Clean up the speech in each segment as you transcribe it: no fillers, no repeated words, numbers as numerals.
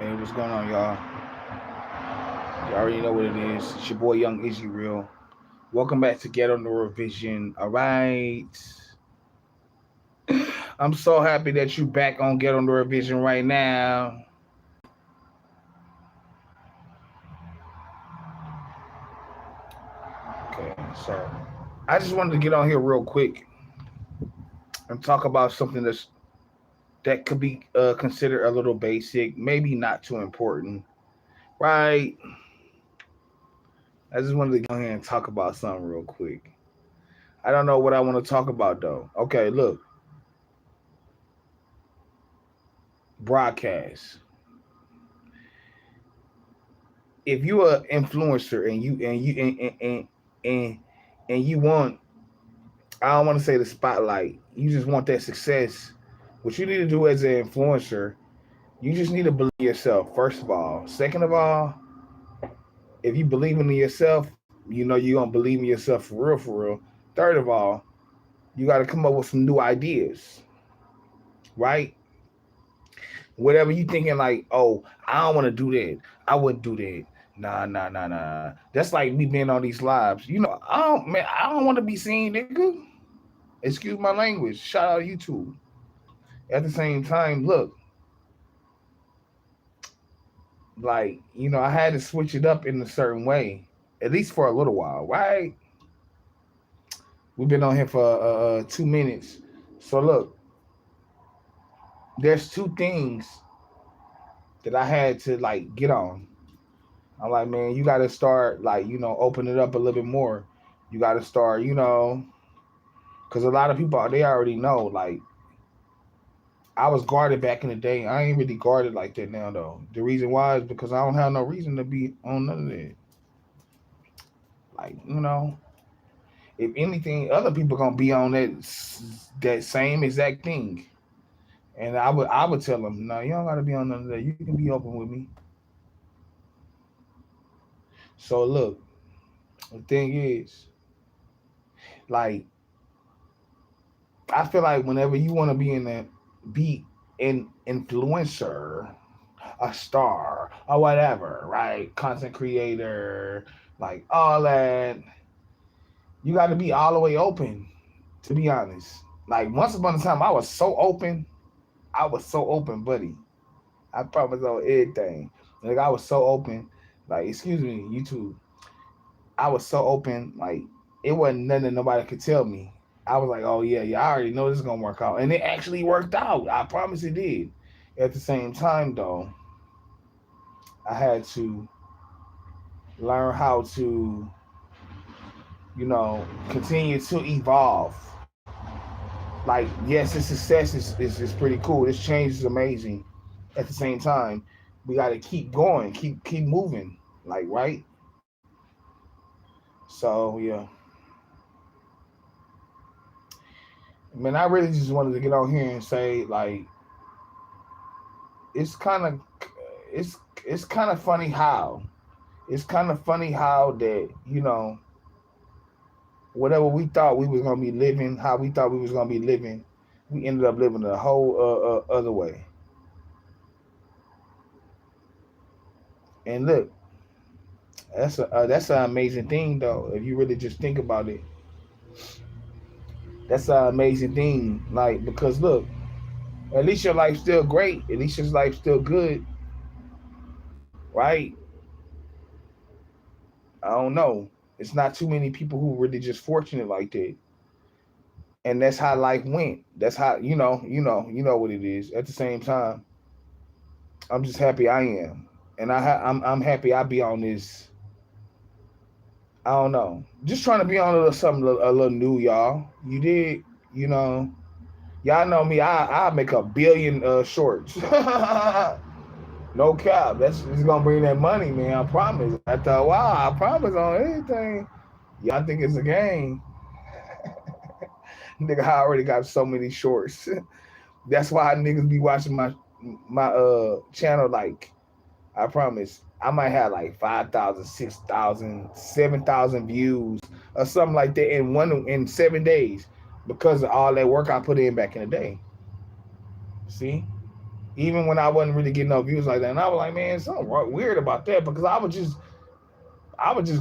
Hey, what's going on, y'all? You already know what it is. It's your boy Young Izzy Real. Welcome back to Ghetto Neuro Vision. All right. I'm so happy that you back on Ghetto Neuro Vision right now. Okay, so I just wanted to get on here real quick and talk about something that could be considered a little basic, maybe not too important, right? I just wanted to get on here and talk about something real quick. I don't know what I want to talk about though. Okay, look, broadcast. If you're an influencer and and you want, I don't want to say the spotlight, you just want that success. What you need to do as an influencer, you just need to believe in yourself, first of all. Second of all, if you believe in yourself, you know you're gonna believe in yourself for real, for real. Third of all, you got to come up with some new ideas, right? Whatever you thinking, like, oh, I don't want to do that, I wouldn't do that. Nah, nah, nah, nah. That's like me being on these lives. I don't want to be seen, nigga. Excuse my language. Shout out YouTube. At the same time, look, like, I had to switch it up in a certain way, at least for a little while, right? We've been on here for 2 minutes. So look, there's two things that I had to like get on. I'm like, man, you got to start like, open it up a little bit more. You got to start, because a lot of people they already know. Like, I was guarded back in the day. I ain't really guarded like that now though. The reason why is because I don't have no reason to be on none of that. Like, if anything, other people gonna be on that same exact thing. And I would tell them, no, you don't gotta be on none of that. You can be open with me. So look, the thing is, like, I feel like whenever you want to be an influencer, a star, or whatever, right? Content creator, like all that, you got to be all the way open. To be honest, like once upon a time, I was so open. I was so open, buddy. I promise on everything. Like I was so open. Like, excuse me, YouTube. I was so open. Like it wasn't nothing that nobody could tell me. I was like, oh yeah, yeah, I already know this is gonna work out, and it actually worked out. I promise it did. At the same time, though, I had to learn how to, continue to evolve. Like, yes, this success is pretty cool. This change is amazing. At the same time, we got to keep going, keep moving. Like, right? So yeah, man, I really just wanted to get on here and say like, it's kind of it's kind of funny how that whatever we thought we was gonna be living, how we thought we was gonna be living, we ended up living a whole other way. And look, that's an amazing thing though. If you really just think about it, that's an amazing thing. Like because look, at least your life's still great. At least your life's still good, right? I don't know. It's not too many people who really just fortunate like that. And that's how life went. That's how you know what it is. At the same time, I'm just happy I am, and I'm happy I be on this. I don't know, just trying to be on a little something a little new, y'all. You did, you know, y'all know me. I make a billion shorts. No cap. That's just gonna bring that money, man. I promise. After a while, I promise on anything. Y'all think it's a game? Nigga, I already got so many shorts. That's why niggas be watching my channel. Like, I promise, I might have like 5,000, 6,000, 7,000 views or something like that in 7 days because of all that work I put in back in the day. See, even when I wasn't really getting no views like that. And I was like, man, something weird about that because I was just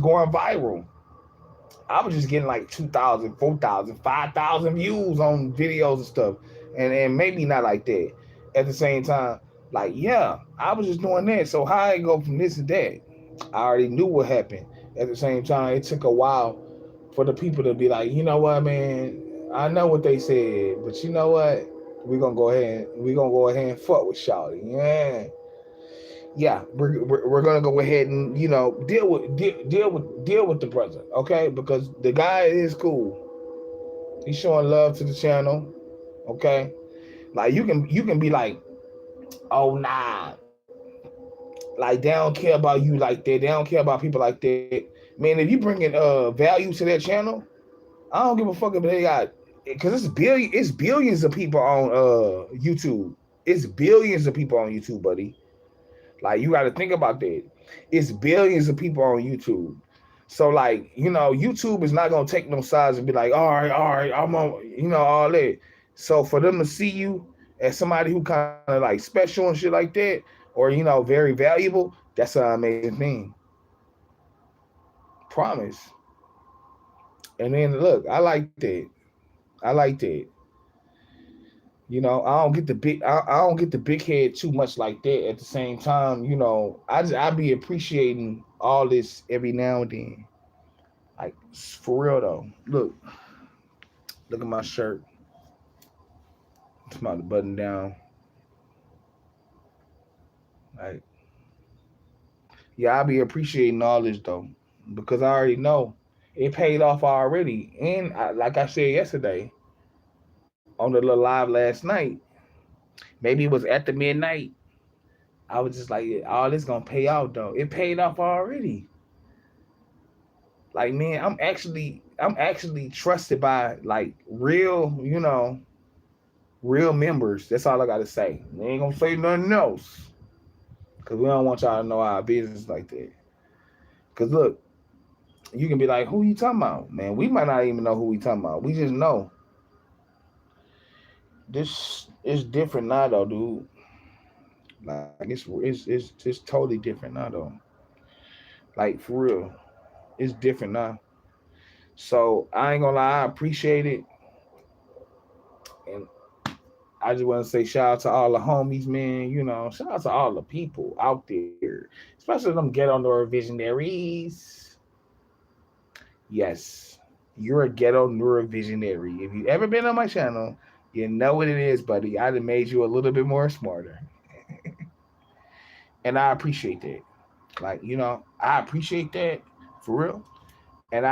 going viral. I was just getting like 2,000, 4,000, 5,000 views on videos and stuff. And maybe not like that. At the same time, like, yeah, I was just doing that. So how I go from this to that? I already knew what happened. At the same time, it took a while for the people to be like, you know what, man, I know what they said, but you know what? We're gonna go ahead and fuck with Shawty. Yeah. Yeah, we're gonna go ahead and deal with the brother, okay? Because the guy is cool. He's showing love to the channel, okay? Like you can be like, oh nah, like they don't care about you like that. They don't care about people like that. Man, if you bringing value to that channel, I don't give a fuck if they got because it's billions of people on YouTube. It's billions of people on YouTube, buddy. Like you got to think about that. It's billions of people on YouTube. So like, YouTube is not gonna take no sides and be like, all right, I'm on, all that. So for them to see you as somebody who kind of like special and shit like that, or very valuable, that's an amazing thing. Promise. And then look, I like that. I like that. I don't get the I don't get the big head too much like that. At the same time, I be appreciating all this every now and then. Like for real though. Look at my shirt. It's about to button down. Like yeah, I be appreciating all this though because I already know it paid off already. And like I said yesterday on the little live last night, maybe it was at the midnight. I was just like, yeah, all this gonna pay off though. It paid off already. Like man, I'm actually trusted by like real, real members. That's all I gotta say. We ain't gonna say nothing else. Cause we don't want y'all to know our business like that. Cause look, you can be like, who you talking about? Man, we might not even know who we talking about. We just know. This is different now though, dude. Like it's totally different now though. Like for real. It's different now. So I ain't gonna lie, I appreciate it. And I just want to say shout out to all the homies, man. Shout out to all the people out there, especially them ghetto neuro visionaries. Yes, you're a ghetto neuro visionary. If you ever been on my channel, you know what it is, buddy. I done made you a little bit more smarter, and I appreciate that. Like I appreciate that for real, and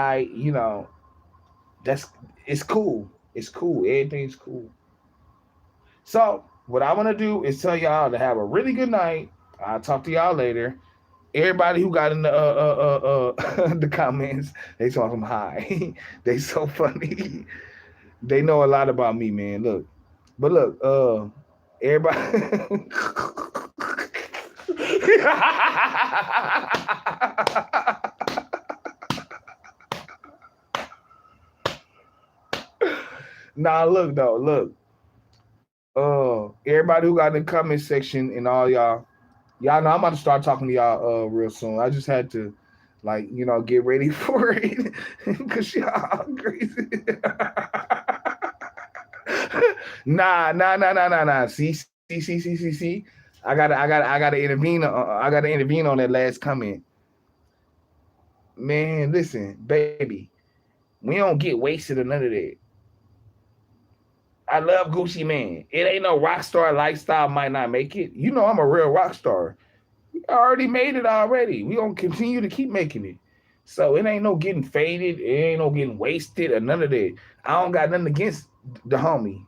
that's it's cool. It's cool. Everything's cool. So what I want to do is tell y'all to have a really good night. I'll talk to y'all later. Everybody who got in the the comments, they talk them high. They so funny. They know a lot about me, man. Look, but look, everybody. Nah, look though, look. Everybody who got in the comment section and all y'all know I'm about to start talking to y'all real soon. I just had to like, get ready for it because y'all crazy. Nah. See. I gotta intervene on that last comment. Man, listen, baby, we don't get wasted or none of that. I love Gucci Man. It ain't no rock star lifestyle might not make it. I'm a real rock star. We already made it already. We gonna continue to keep making it. So it ain't no getting faded. It ain't no getting wasted or none of that. I don't got nothing against the homie.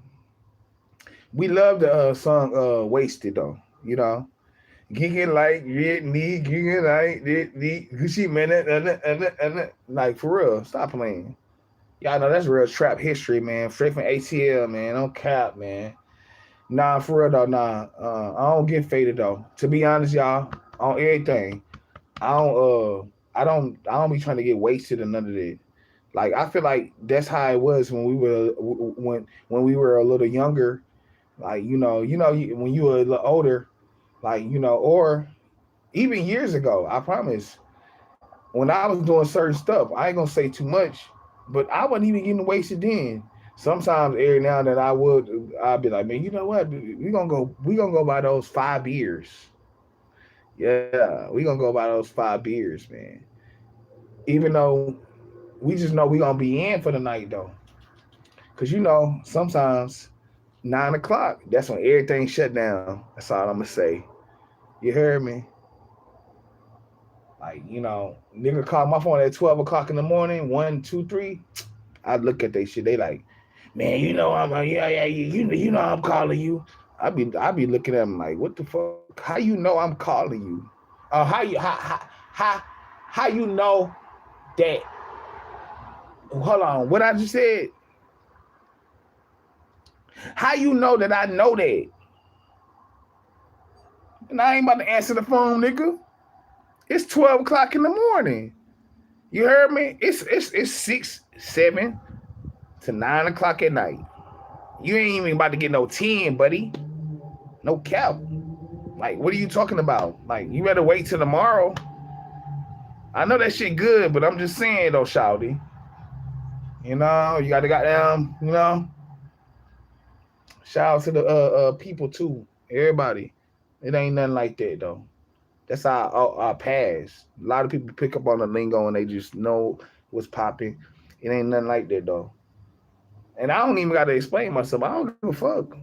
We love the song "Wasted" though. Gigging like me, gigging like the Gucci Man, like for real. Stop playing. Y'all know that's real trap history, man. Straight from ATL, man. Don't cap, man. Nah, for real though, nah. I don't get faded though. To be honest, y'all, on everything, I don't be trying to get wasted or none of that. Like I feel like that's how it was when we were a little younger. Like when you were a little older, like or even years ago. I promise. When I was doing certain stuff, I ain't gonna say too much, but I wasn't even getting wasted then. Sometimes every now and then I'd be like, man, you know what? We gonna go by those 5 beers. Yeah, we gonna go by those 5 beers, man. Even though we just know we gonna be in for the night though. Cause sometimes 9 o'clock, that's when everything shut down. That's all I'm gonna say. You heard me? Like, nigga call my phone at 12 o'clock in the morning, one, two, three. I look at they shit. They like, man, yeah, you know I'm calling you. I be looking at them like, what the fuck? How you know I'm calling you? How you know that? Hold on, what I just said? How you know that I know that? And I ain't about to answer the phone, nigga. It's 12 o'clock in the morning. You heard me? It's 6, 7 to 9 o'clock at night. You ain't even about to get no 10, buddy. No cap. Like, what are you talking about? Like, you better wait till tomorrow. I know that shit good, but I'm just saying though, Shouty. You got to goddamn, shout out to the people too. Everybody. It ain't nothing like that though. That's our past. A lot of people pick up on the lingo and they just know what's popping. It ain't nothing like that though. And I don't even gotta explain myself. I don't give a fuck.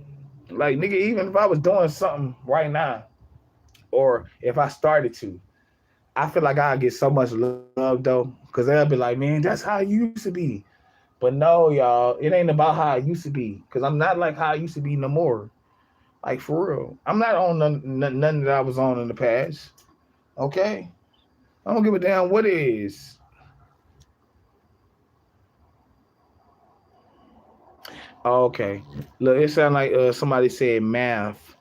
Like nigga, even if I was doing something right now, or if I started to, I feel like I'd get so much love though, because they'll be like, man, that's how you used to be. But no, y'all, it ain't about how I used to be, because I'm not like how I used to be no more. Like for real, I'm not on none that I was on in the past. Okay, I don't give a damn what it is. Oh, okay, look, it sounds like somebody said math,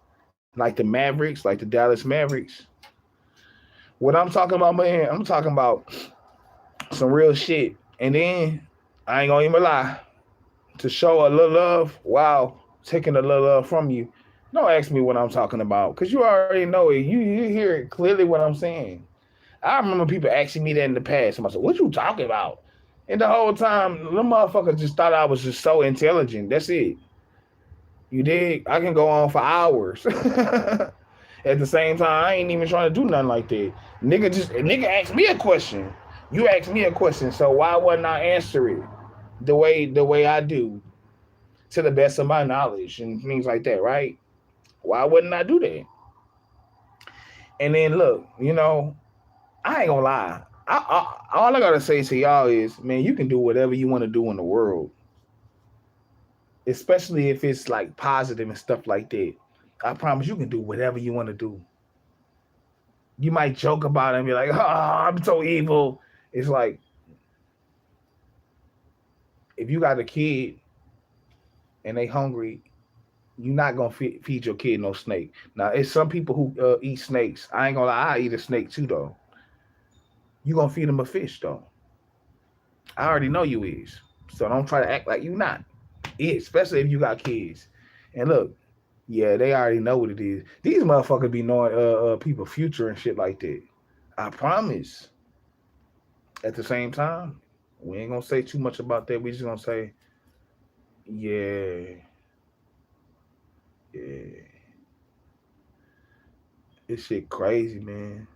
like the Mavericks, like the Dallas Mavericks. What I'm talking about, man, I'm talking about some real shit. And then I ain't gonna even lie, to show a little love while taking a little love from you. Don't ask me what I'm talking about, because you already know it. You hear it clearly what I'm saying. I remember people asking me that in the past. Somebody said, what you talking about? And the whole time, the motherfuckers just thought I was just so intelligent. That's it. You dig? I can go on for hours. At the same time, I ain't even trying to do nothing like that. Nigga asked me a question. You asked me a question, so why wouldn't I answer it the way I do, to the best of my knowledge and things like that, right? Why wouldn't I do that? And then look, I ain't gonna lie. All I gotta say to y'all is, man, you can do whatever you want to do in the world, especially if it's like positive and stuff like that. I promise you can do whatever you want to do. You might joke about it and be like, "Oh, I'm so evil." It's like if you got a kid and they hungry, you're not gonna feed your kid no snake. Now, it's some people who eat snakes. I ain't gonna lie, I eat a snake too though. You gonna feed them a fish though. I already know you is. So don't try to act like you not. Especially if you got kids. And look, yeah, they already know what it is. These motherfuckers be knowing people future and shit like that. I promise. At the same time, we ain't gonna say too much about that. We just gonna say, yeah, yeah, this shit crazy, man.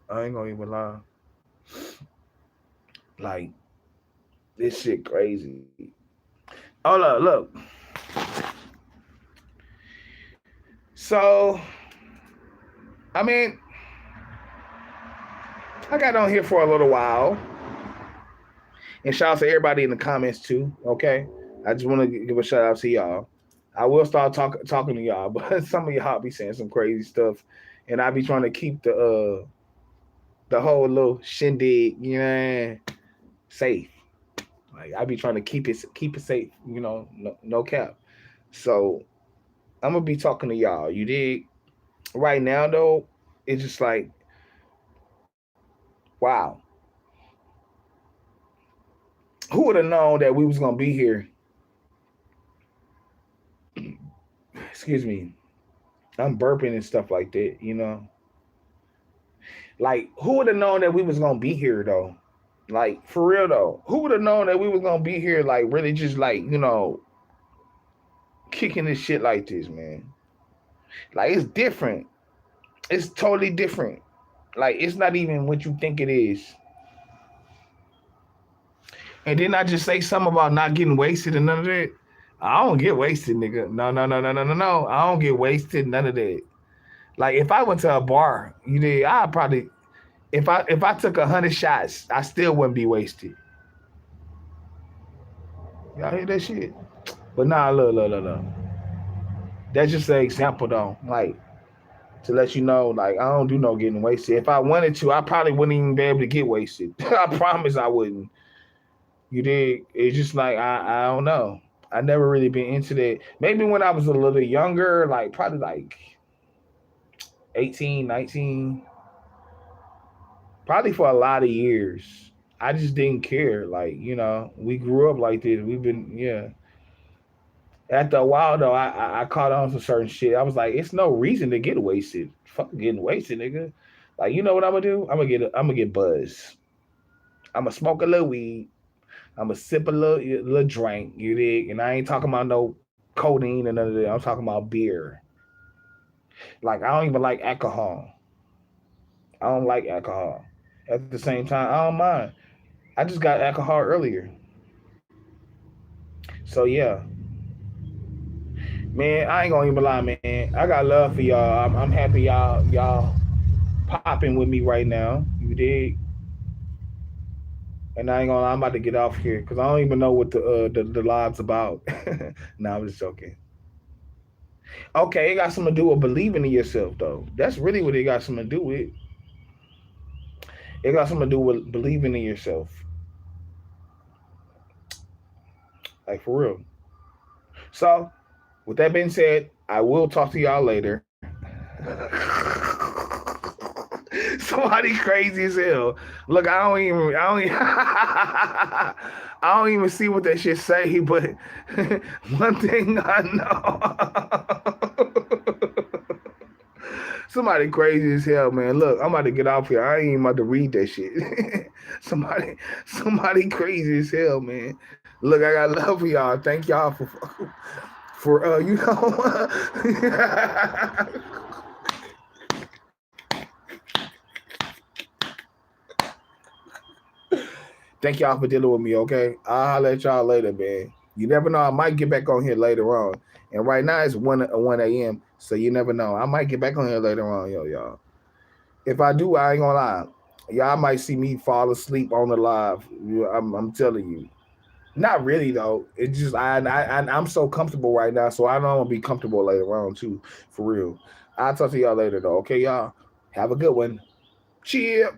I ain't gonna even lie. Like, this shit crazy. Oh look. So, I mean, I got on here for a little while. And shout out to everybody in the comments too. Okay, I just want to give a shout out to y'all. I will start talking to y'all, but some of y'all be saying some crazy stuff, and I be trying to keep the whole little shindig, safe. Like I be trying to keep it safe, no cap. So I'm gonna be talking to y'all. You dig? Right now though, it's just like, wow. Who would have known that we was gonna be here excuse me, I'm burping and stuff like that, you know. Like, who would have known that we was gonna be here though? Like, for real though, who would have known that we was gonna be here? Like, really, just like, you know, kicking this shit like this, man. Like, it's different. It's totally different. Like, it's not even what you think it is. And then I just say something about not getting wasted and none of that. I don't get wasted, nigga. No, no, no, no, no, no, no. I don't get wasted. None of that. Like, if I went to a bar, you did. I probably, if I took 100 shots, I still wouldn't be wasted. Y'all hear that shit? But nah, look. That's just an example though. Like, to let you know, like, I don't do no getting wasted. If I wanted to, I probably wouldn't even be able to get wasted. I promise I wouldn't. You did. It's just like I don't know. I never really been into that. Maybe when I was a little younger, like probably like 18, 19, probably for a lot of years. I just didn't care. Like, you know, we grew up like this. We've been, yeah. After a while though, I caught on to certain shit. I was like, it's no reason to get wasted. Fuck getting wasted, nigga. Like, you know what I'm gonna do? I'm gonna get buzzed. I'm gonna smoke a little weed. I'm gonna sip a little drink. You dig? And I ain't talking about no codeine and none of that. I'm talking about beer. Like, I don't even like alcohol. I don't like alcohol. At the same time, I don't mind. I just got alcohol earlier. So yeah, man, I ain't gonna even lie, man. I got love for y'all. I'm happy y'all popping with me right now. You dig? And I ain't gonna lie, I'm about to get off here because I don't even know what the live's about. No, I'm just joking. Okay, it got something to do with believing in yourself, though. That's really what it got something to do with. It got something to do with believing in yourself, like for real. So, with that being said, I will talk to y'all later. Somebody crazy as hell. Look, I don't even see what that shit say, but one thing I know. Somebody crazy as hell, man. Look, I'm about to get off here. I ain't even about to read that shit. Somebody crazy as hell, man. Look, I got love for y'all. Thank y'all for you know. Thank y'all for dealing with me, okay? I'll let y'all later, man. You never know. I might get back on here later on. And right now it's 1 a.m. So you never know. I might get back on here later on, y'all. If I do, I ain't gonna lie. Y'all might see me fall asleep on the live. I'm telling you. Not really though. It's just I'm so comfortable right now, so I know I'm gonna be comfortable later on too, for real. I'll talk to y'all later though. Okay, y'all. Have a good one. Cheers.